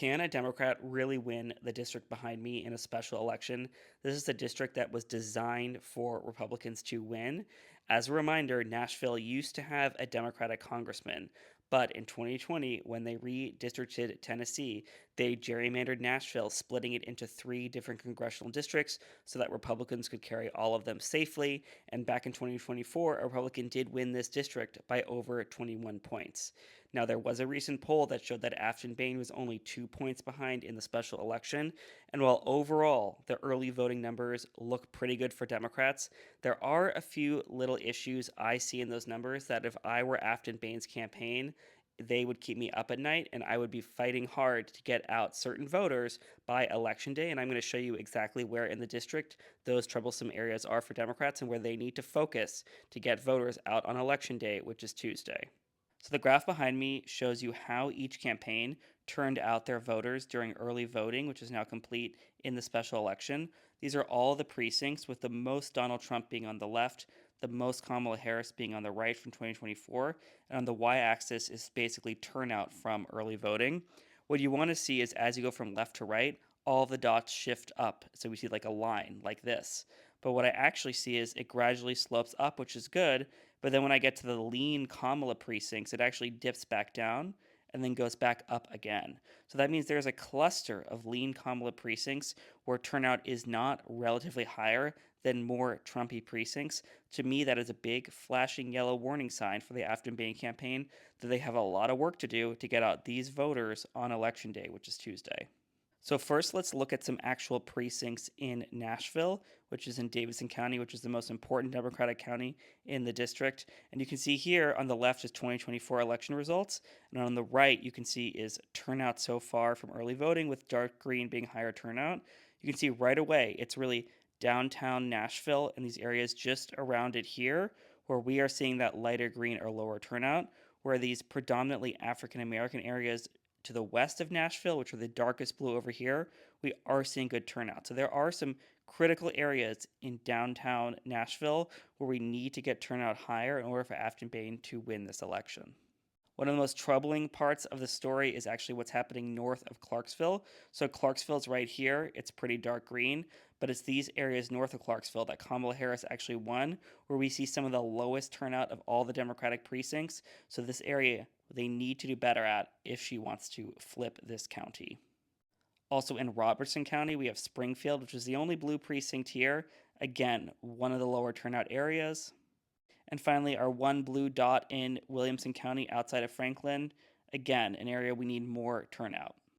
Can a Democrat really win the district behind me in a special election? This is the district that was designed for Republicans to win. As a reminder, Nashville used to have a Democratic congressman, but in 2020, when they redistricted Tennessee, they gerrymandered Nashville, splitting it into three different congressional districts so that Republicans could carry all of them safely. And back in 2024, a Republican did win this district by over 21 points. Now, there was a recent poll that showed that Afton Bain was only 2 points behind in the special election. And while overall the early voting numbers look pretty good for Democrats, there are a few little issues I see in those numbers that if I were Afton Bain's campaign, they would keep me up at night and I would be fighting hard to get out certain voters by election day. And I'm going to show you exactly where in the district those troublesome areas are for Democrats and where they need to focus to get voters out on election day, which is Tuesday. So the graph behind me shows you how each campaign turned out their voters during early voting, which is now complete in the special election. These are all the precincts, with the most Donald Trump being on the left, the most Kamala Harris being on the right from 2024, and on the y-axis is basically turnout from early voting. What you want to see is as you go from left to right, all the dots shift up. So we see like a line like this. But what I actually see is it gradually slopes up, which is good, but then when I get to the lean Kamala precincts, it actually dips back down and then goes back up again. So that means there's a cluster of lean Kamala precincts where turnout is not relatively higher than more Trumpy precincts. To me, that is a big flashing yellow warning sign for the Afton Bain campaign that they have a lot of work to do to get out these voters on election day, which is Tuesday. So first, let's look at some actual precincts in Nashville, which is in Davidson County, which is the most important Democratic county in the district. And you can see here on the left is 2024 election results, and on the right you can see is turnout so far from early voting, with dark green being higher turnout. You can see right away it's really downtown Nashville and these areas just around it here where we are seeing that lighter green or lower turnout, where these predominantly African American areas to the west of Nashville, which are the darkest blue over here, we are seeing good turnout. So there are some critical areas in downtown Nashville where we need to get turnout higher in order for Afton Bain to win this election. One of the most troubling parts of the story is actually what's happening north of Clarksville. So Clarksville's right here. It's pretty dark green, but it's these areas north of Clarksville that Kamala Harris actually won, where we see some of the lowest turnout of all the Democratic precincts. So this area they need to do better at if she wants to flip this county. Also in Robertson County, we have Springfield, which is the only blue precinct here. Again, one of the lower turnout areas. And finally, our one blue dot in Williamson County outside of Franklin. Again, an area we need more turnout.